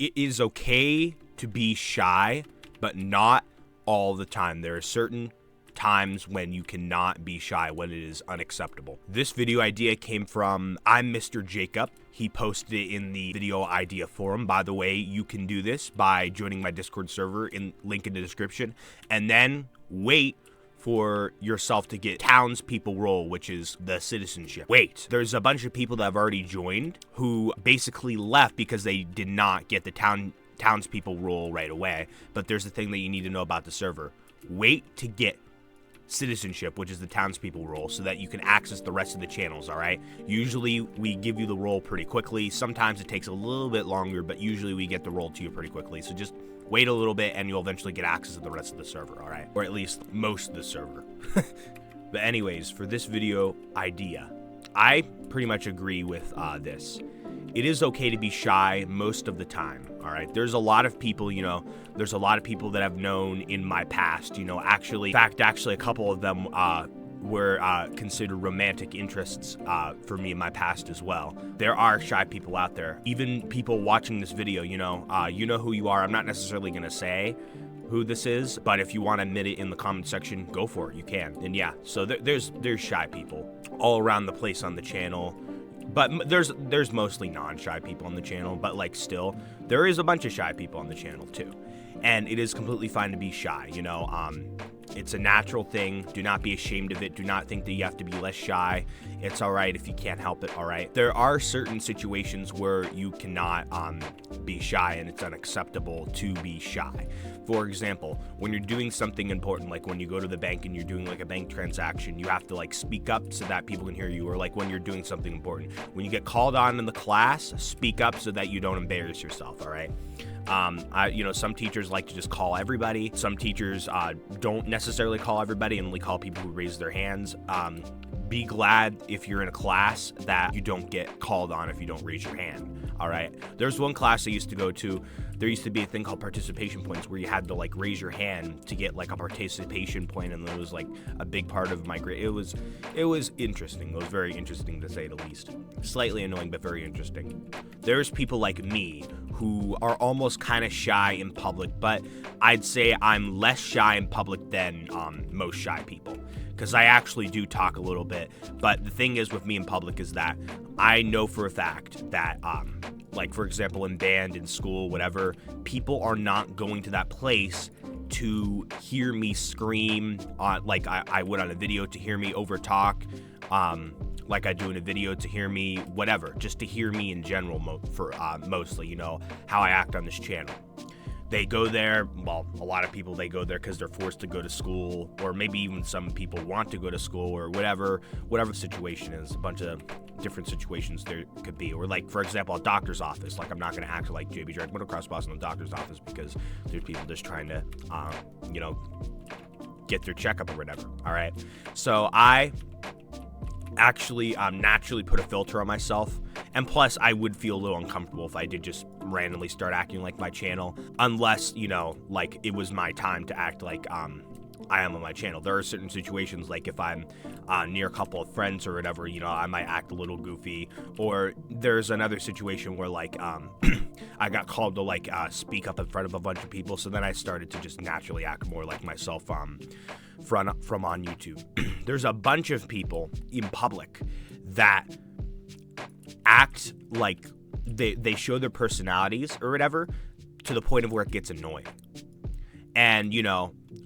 it is okay to be shy, but not all the time. There are certain times when you cannot be shy, when it is unacceptable. This video idea came from I'm Mr. Jacob. He posted it in the video idea forum. By the way, you can do this by joining my Discord server, link in the description, and then wait for yourself to get townspeople role, which is the citizenship. Wait, there's a bunch of people that have already joined who basically left because they did not get the townspeople role right away. But there's the thing that you need to know about the server. Wait to get citizenship, which is the townspeople role, so that you can access the rest of the channels. All right, usually we give you the role pretty quickly. Sometimes it takes a little bit longer, but usually we get the role to you pretty quickly. So just wait a little bit and you'll eventually get access to the rest of the server. All right, or at least most of the server. But anyways, for this video idea, I pretty much agree with this. It is okay to be shy most of the time. All right, there's a lot of people, there's a lot of people that I've known in my past, actually a couple of them were considered romantic interests for me in my past as well. There are shy people out there, even people watching this video, you know who you are. I'm not necessarily gonna say who this is, but if you want to admit it in the comment section, go for it, you can. And yeah, so there's shy people all around the place on the channel. But there's mostly non-shy people on the channel, but like still, there is a bunch of shy people on the channel too. And it is completely fine to be shy, it's a natural thing. Do not be ashamed of it. Do not think that you have to be less shy. It's all right if you can't help it, all right? There are certain situations where you cannot be shy and it's unacceptable to be shy. For example, when you're doing something important, like when you go to the bank and you're doing like a bank transaction, you have to like speak up so that people can hear you, or like when you're doing something important. When you get called on in the class, speak up so that you don't embarrass yourself, all right? Some teachers like to just call everybody. Some teachers don't necessarily call everybody and only call people who raise their hands. Be glad if you're in a class that you don't get called on if you don't raise your hand, all right? There's one class I used to go to. There used to be a thing called participation points where you had to like raise your hand to get like a participation point, and it was like a big part of my grade. It was interesting. It was very interesting to say the least. Slightly annoying, but very interesting. There's people like me who are almost kind of shy in public, but I'd say I'm less shy in public than most shy people, because I actually do talk a little bit. But the thing is with me in public is that I know for a fact that like for example in band, in school, whatever, people are not going to that place to hear me scream like I would on a video, to hear me over talk like I do in a video, to hear me whatever, just to hear me in general mostly, how I act on this channel. They go there, well, a lot of people, they go there because they're forced to go to school, or maybe even some people want to go to school, or whatever the situation is. A bunch of different situations there could be. Or like, for example, a doctor's office. Like, I'm not going to act like JB dragmotoxboss in the doctor's office because there's people just trying to, get their checkup or whatever, all right? So I actually naturally put a filter on myself, and plus I would feel a little uncomfortable if I did just randomly start acting like my channel, unless like it was my time to act like I am on my channel. There are certain situations, like if I'm near a couple of friends or whatever, I might act a little goofy. Or there's another situation where like I got called to like speak up in front of a bunch of people, so then I started to just naturally act more like myself from on YouTube. There's a bunch of people in public that act like they show their personalities or whatever to the point of where it gets annoying. And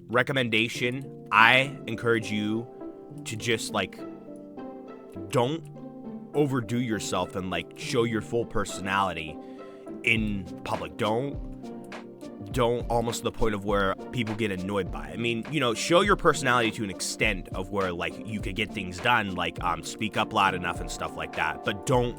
recommendation, I encourage you to just like don't overdo yourself and like show your full personality in public. Don't almost to the point of where people get annoyed by it. I mean, show your personality to an extent of where like you could get things done, like speak up loud enough and stuff like that, but don't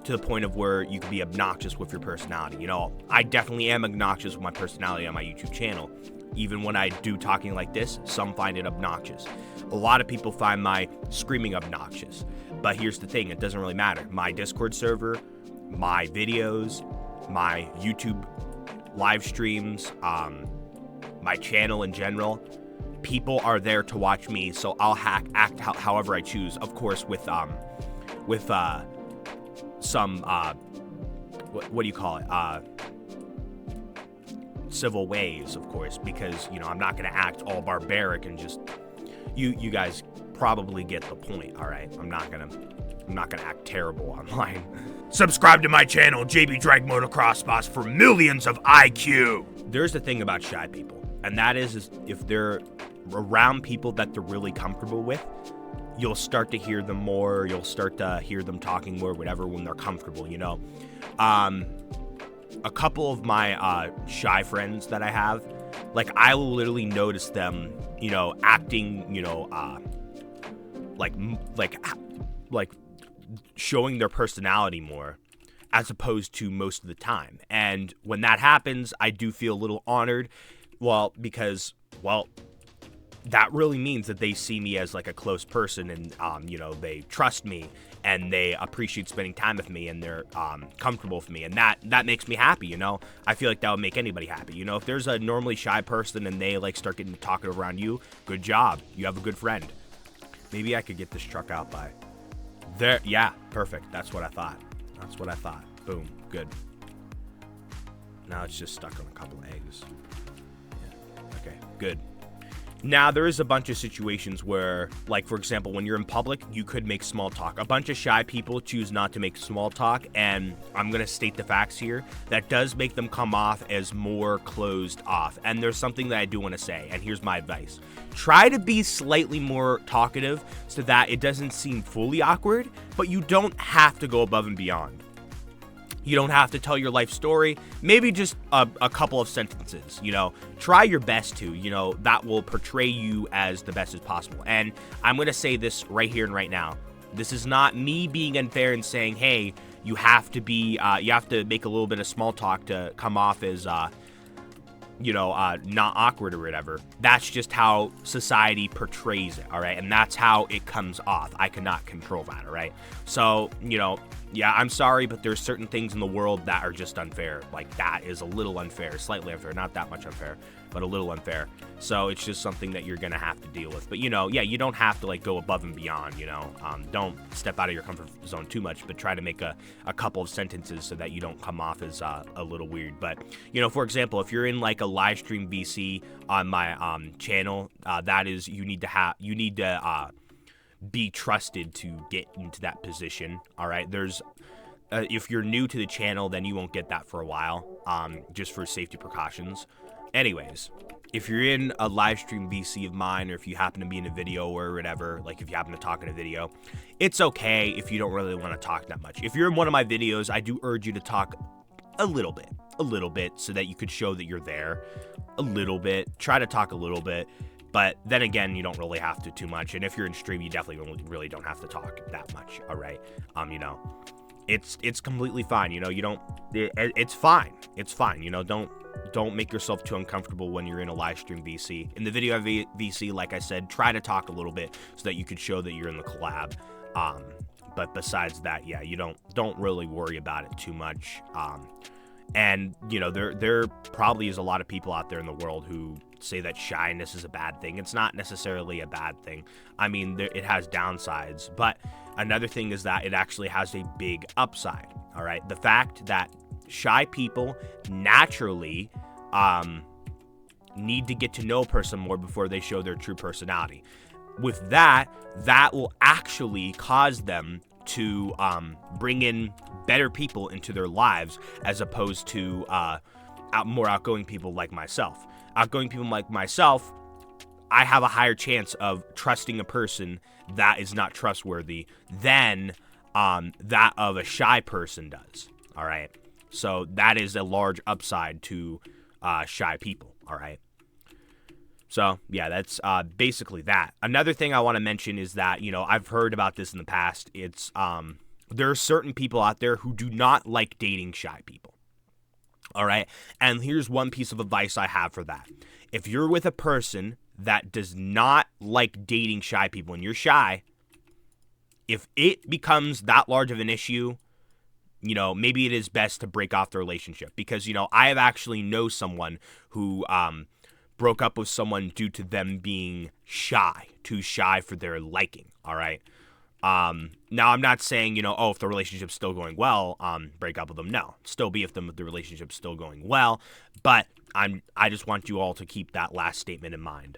to the point of where you can be obnoxious with your personality. I definitely am obnoxious with my personality on my YouTube channel. Even when I do talking like this, some find it obnoxious. A lot of people find my screaming obnoxious, but here's the thing, it doesn't really matter. My Discord server, my videos, my YouTube live streams, my channel in general, people are there to watch me, so I'll act however I choose, of course, with some what do you call it, civil ways, of course, because, you know, I'm not going to act all barbaric and just, you guys probably get the point, all right? I'm not going to act terrible online. Subscribe to my channel, JB dragmotoxboss, for millions of IQ. There's the thing about shy people, and that is if they're around people that they're really comfortable with, you'll start to hear them more, you'll start to hear them talking more, whatever, when they're comfortable, you know? A couple of my shy friends that I have, like, I will literally notice them, you know, acting, you know, like showing their personality more as opposed to most of the time. And when that happens, I do feel a little honored, well, because, well, that really means that they see me as like a close person, and you know, they trust me and they appreciate spending time with me, and they're comfortable with me, and that makes me happy. You know, I feel like that would make anybody happy. You know, if there's a normally shy person and they like start getting talkative around you, good job, you have a good friend. Maybe I could get this truck out by there. Yeah, perfect. That's what I thought. Boom, good. Now it's just stuck on a couple of eggs. Yeah. Okay, good. Now, there is a bunch of situations where, like, for example, when you're in public, you could make small talk. A bunch of shy people choose not to make small talk, and I'm going to state the facts here. That does make them come off as more closed off. And there's something that I do want to say, and here's my advice. Try to be slightly more talkative so that it doesn't seem fully awkward, but you don't have to go above and beyond. You don't have to tell your life story, maybe just a couple of sentences, you know, try your best to, you know, that will portray you as the best as possible. And I'm going to say this right here and right now. This is not me being unfair and saying, hey, you have to be, you have to make a little bit of small talk to come off as, you know, not awkward or whatever. That's just how society portrays it, all right? And that's how it comes off. I cannot control that, all right? So, you know, yeah, I'm sorry, but there's certain things in the world that are just unfair. Like, that is a little unfair, slightly unfair, not that much unfair, but a little unfair. So it's just something that you're gonna have to deal with. But, you know, yeah, you don't have to, like, go above and beyond, you know. Don't step out of your comfort zone too much, but try to make a couple of sentences so that you don't come off as a little weird. But, you know, for example, if you're in, like, a live stream VC on my channel, that is, you need to be trusted to get into that position. All right, there's if you're new to the channel, then you won't get that for a while, just for safety precautions. Anyways, if you're in a live stream VC of mine, or if you happen to be in a video or whatever, like if you happen to talk in a video, it's okay if you don't really want to talk that much. If you're in one of my videos, I do urge you to talk a little bit so that you could show that you're there a little bit. Try to talk a little bit. But then again, you don't really have to too much. And if you're in stream, you definitely really don't have to talk that much. All right. You know, it's completely fine. You know, it's fine. It's fine. You know, don't make yourself too uncomfortable when you're in a live stream VC. In the video VC, like I said, try to talk a little bit so that you could show that you're in the collab. But besides that, yeah, you don't really worry about it too much. And, you know, there probably is a lot of people out there in the world who say that shyness is a bad thing. It's not necessarily a bad thing. I mean, it has downsides. But another thing is that it actually has a big upside, all right? The fact that shy people naturally need to get to know a person more before they show their true personality. With that will actually cause them to bring in better people into their lives, as opposed to more outgoing people like myself. Outgoing people like myself, I have a higher chance of trusting a person that is not trustworthy than that of a shy person does. All right. So that is a large upside to shy people. All right. So, yeah, that's basically that. Another thing I want to mention is that, you know, I've heard about this in the past. It's there are certain people out there who do not like dating shy people. All right. And here's one piece of advice I have for that. If you're with a person that does not like dating shy people and you're shy, if it becomes that large of an issue, you know, maybe it is best to break off the relationship. Because, you know, I have actually know someone who broke up with someone due to them being shy, too shy for their liking. All right. Now I'm not saying, you know, oh, if the relationship's still going well, break up with them. No, still be if the relationship's still going well, but I just want you all to keep that last statement in mind.